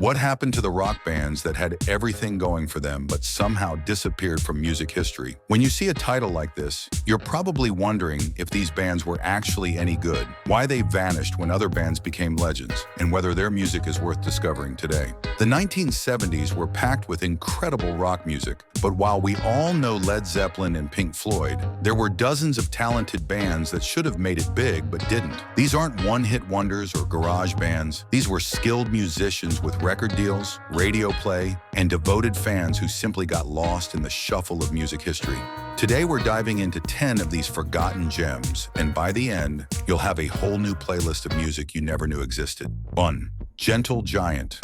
What happened to the rock bands that had everything going for them but somehow disappeared from music history? When you see a title like this, you're probably wondering if these bands were actually any good, why they vanished when other bands became legends, and whether their music is worth discovering today. The 1970s were packed with incredible rock music, but while we all know Led Zeppelin and Pink Floyd, there were dozens of talented bands that should have made it big but didn't. These aren't one-hit wonders or garage bands. These were skilled musicians with record deals, radio play, and devoted fans who simply got lost in the shuffle of music history. Today we're diving into 10 of these forgotten gems, and by the end, you'll have a whole new playlist of music you never knew existed. 1. Gentle Giant.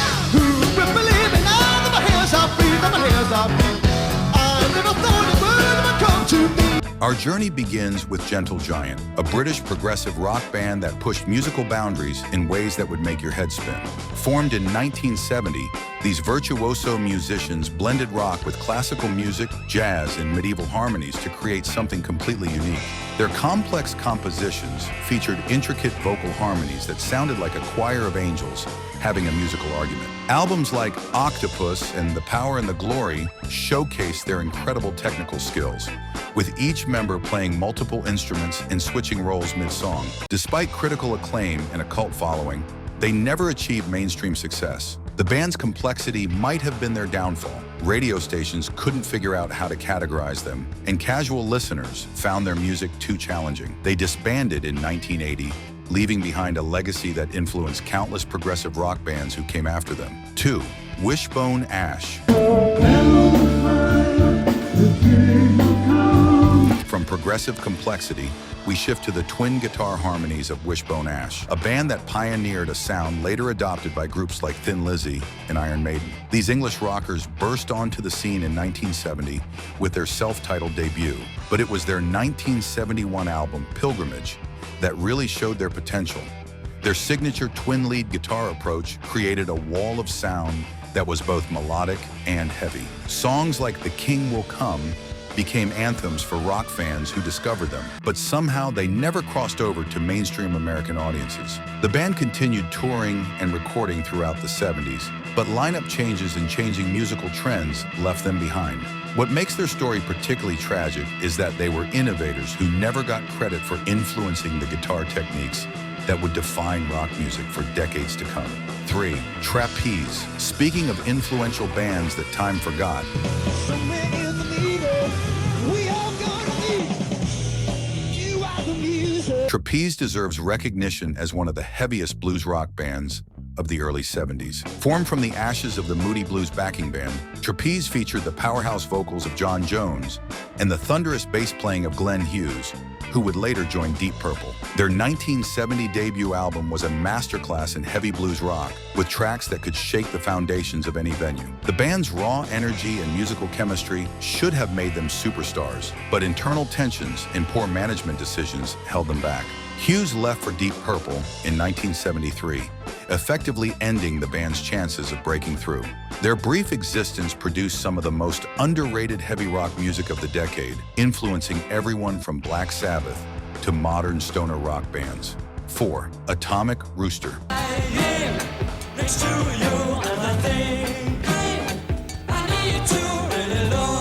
Our journey begins with Gentle Giant, a British progressive rock band that pushed musical boundaries in ways that would make your head spin. Formed in 1970, these virtuoso musicians blended rock with classical music, jazz, and medieval harmonies to create something completely unique. Their complex compositions featured intricate vocal harmonies that sounded like a choir of angels having a musical argument. Albums like Octopus and The Power and the Glory showcased their incredible technical skills, with each member playing multiple instruments and switching roles mid-song. Despite critical acclaim and a cult following, they never achieved mainstream success. The band's complexity might have been their downfall. Radio stations couldn't figure out how to categorize them, and casual listeners found their music too challenging. They disbanded in 1980, leaving behind a legacy that influenced countless progressive rock bands who came after them. 2. Wishbone Ash. From progressive complexity, we shift to the twin guitar harmonies of Wishbone Ash, a band that pioneered a sound later adopted by groups like Thin Lizzy and Iron Maiden. These English rockers burst onto the scene in 1970 with their self-titled debut, but it was their 1971 album, Pilgrimage, that really showed their potential. Their signature twin lead guitar approach created a wall of sound that was both melodic and heavy. Songs like The King Will Come became anthems for rock fans who discovered them, but somehow they never crossed over to mainstream American audiences. The band continued touring and recording throughout the 70s, but lineup changes and changing musical trends left them behind. What makes their story particularly tragic is that they were innovators who never got credit for influencing the guitar techniques that would define rock music for decades to come. 3. Trapeze. Speaking of influential bands that time forgot, Trapeze deserves recognition as one of the heaviest blues rock bands of the early 70s. Formed from the ashes of the Moody Blues backing band, Trapeze featured the powerhouse vocals of John Jones and the thunderous bass playing of Glenn Hughes, who would later join Deep Purple. Their 1970 debut album was a masterclass in heavy blues rock, with tracks that could shake the foundations of any venue. The band's raw energy and musical chemistry should have made them superstars, but internal tensions and poor management decisions held them back. Hughes left for Deep Purple in 1973, effectively ending the band's chances of breaking through. Their brief existence produced some of the most underrated heavy rock music of the decade, influencing everyone from Black Sabbath to modern stoner rock bands. 4. Atomic Rooster.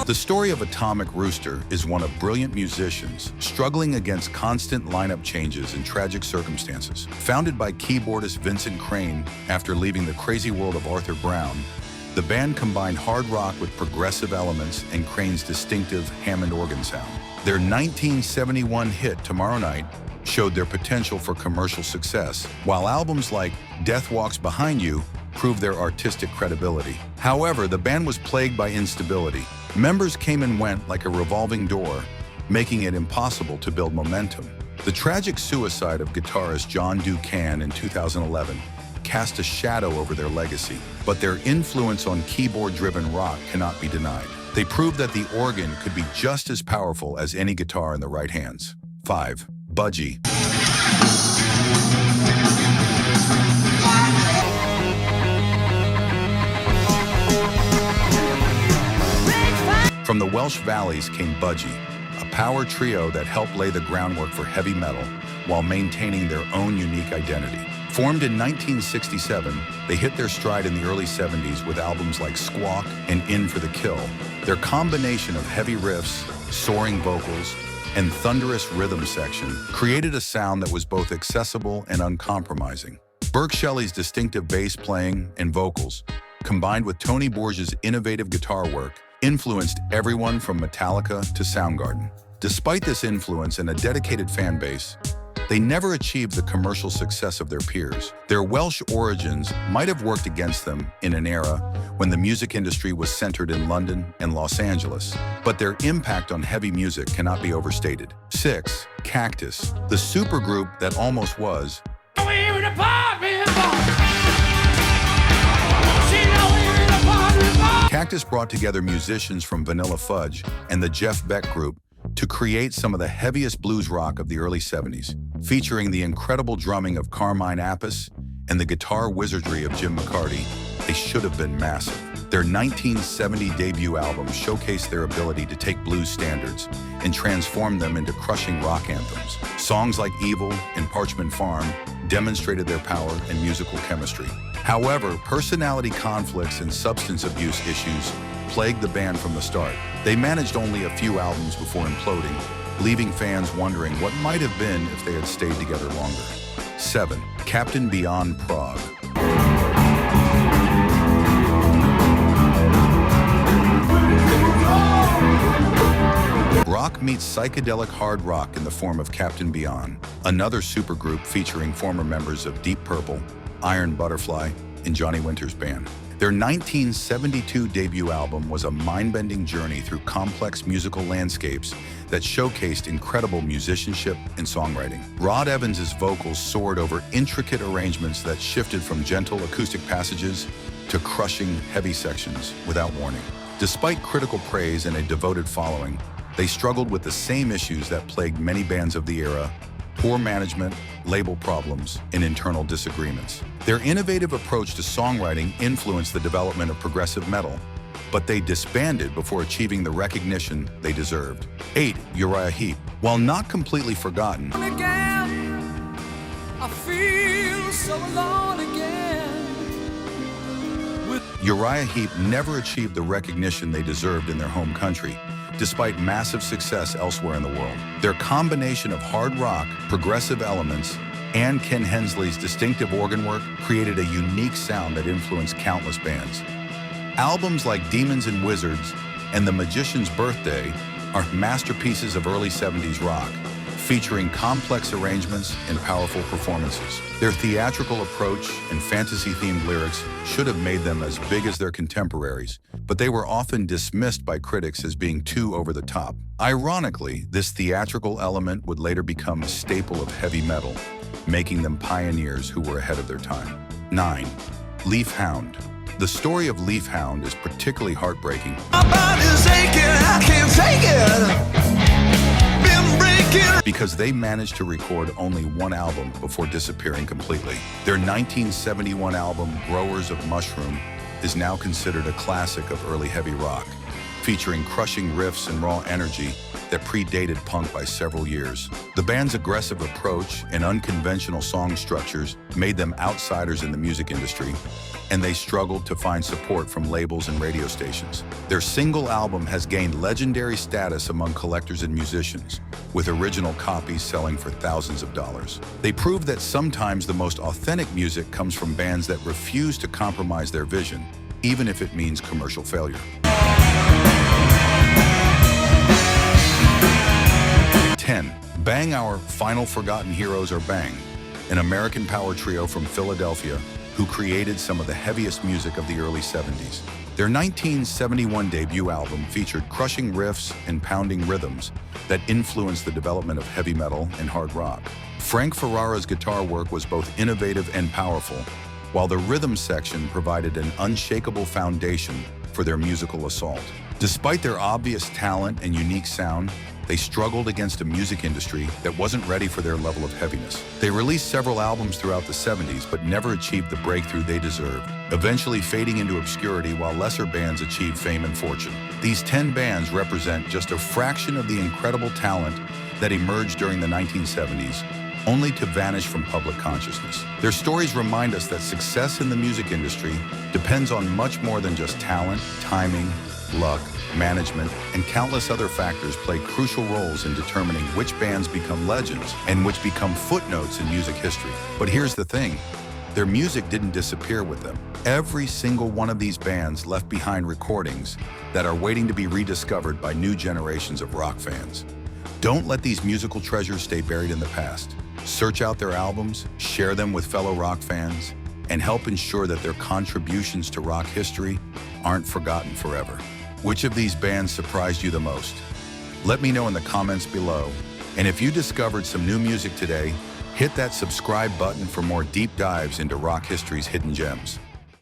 The story of Atomic Rooster is one of brilliant musicians struggling against constant lineup changes and tragic circumstances. Founded by keyboardist Vincent Crane after leaving the crazy world of Arthur Brown, the band combined hard rock with progressive elements and Crane's distinctive Hammond organ sound. Their 1971 hit, Tomorrow Night, showed their potential for commercial success, while albums like Death Walks Behind You proved their artistic credibility. However, the band was plagued by instability. Members came and went like a revolving door, making it impossible to build momentum. The tragic suicide of guitarist John Ducan in 2011 cast a shadow over their legacy, but their influence on keyboard-driven rock cannot be denied. They proved that the organ could be just as powerful as any guitar in the right hands. 5. Budgie. From the Welsh Valleys came Budgie, a power trio that helped lay the groundwork for heavy metal while maintaining their own unique identity. Formed in 1967, they hit their stride in the early 70s with albums like Squawk and In for the Kill. Their combination of heavy riffs, soaring vocals, and thunderous rhythm section created a sound that was both accessible and uncompromising. Burke Shelley's distinctive bass playing and vocals, combined with Tony Borge's innovative guitar work, influenced everyone from Metallica to Soundgarden. Despite this influence and a dedicated fan base, they never achieved the commercial success of their peers. Their Welsh origins might have worked against them in an era when the music industry was centered in London and Los Angeles, but their impact on heavy music cannot be overstated. 6. Cactus, the supergroup that almost was. Cactus brought together musicians from Vanilla Fudge and the Jeff Beck Group to create some of the heaviest blues rock of the early 70s, featuring the incredible drumming of Carmine Appice and the guitar wizardry of Jim McCarty. They should have been massive. Their 1970 debut album showcased their ability to take blues standards and transform them into crushing rock anthems. Songs like Evil and Parchment Farm demonstrated their power and musical chemistry. However, personality conflicts and substance abuse issues plagued the band from the start. They managed only a few albums before imploding, leaving fans wondering what might have been if they had stayed together longer. 7. Captain Beyond Prague. Rock meets psychedelic hard rock in the form of Captain Beyond, another supergroup featuring former members of Deep Purple, Iron Butterfly, and Johnny Winter's band. Their 1972 debut album was a mind-bending journey through complex musical landscapes that showcased incredible musicianship and songwriting. Rod Evans's vocals soared over intricate arrangements that shifted from gentle acoustic passages to crushing heavy sections without warning. Despite critical praise and a devoted following, they struggled with the same issues that plagued many bands of the era: poor management, label problems, and internal disagreements. Their innovative approach to songwriting influenced the development of progressive metal, but they disbanded before achieving the recognition they deserved. 8. Uriah Heap. While not completely forgotten, again, I feel so alone again. Uriah Heap never achieved the recognition they deserved in their home country, despite massive success elsewhere in the world. Their combination of hard rock, progressive elements, and Ken Hensley's distinctive organ work created a unique sound that influenced countless bands. Albums like Demons and Wizards and The Magician's Birthday are masterpieces of early 70s rock, featuring complex arrangements and powerful performances. Their theatrical approach and fantasy-themed lyrics should have made them as big as their contemporaries, but they were often dismissed by critics as being too over the top. Ironically, this theatrical element would later become a staple of heavy metal, making them pioneers who were ahead of their time. 9. Leaf Hound. The story of Leaf Hound is particularly heartbreaking. My body's aching, I can't take it. Been breaking. Because they managed to record only one album before disappearing completely. Their 1971 album, Growers of Mushroom, is now considered a classic of early heavy rock, featuring crushing riffs and raw energy that predated punk by several years. The band's aggressive approach and unconventional song structures made them outsiders in the music industry, and they struggled to find support from labels and radio stations. Their single album has gained legendary status among collectors and musicians, with original copies selling for thousands of dollars. They proved that sometimes the most authentic music comes from bands that refuse to compromise their vision, even if it means commercial failure. 10. Bang. Our final forgotten heroes are Bang, an American power trio from Philadelphia who created some of the heaviest music of the early 70s. Their 1971 debut album featured crushing riffs and pounding rhythms that influenced the development of heavy metal and hard rock. Frank Ferrara's guitar work was both innovative and powerful, while the rhythm section provided an unshakable foundation for their musical assault. Despite their obvious talent and unique sound, they struggled against a music industry that wasn't ready for their level of heaviness. They released several albums throughout the 70s, but never achieved the breakthrough they deserved, eventually fading into obscurity while lesser bands achieved fame and fortune. These 10 bands represent just a fraction of the incredible talent that emerged during the 1970s, only to vanish from public consciousness. Their stories remind us that success in the music industry depends on much more than just talent, timing, luck, management, and countless other factors play crucial roles in determining which bands become legends and which become footnotes in music history. But here's the thing, their music didn't disappear with them. Every single one of these bands left behind recordings that are waiting to be rediscovered by new generations of rock fans. Don't let these musical treasures stay buried in the past. Search out their albums, share them with fellow rock fans, and help ensure that their contributions to rock history aren't forgotten forever. Which of these bands surprised you the most? Let me know in the comments below. And if you discovered some new music today, hit that subscribe button for more deep dives into rock history's hidden gems.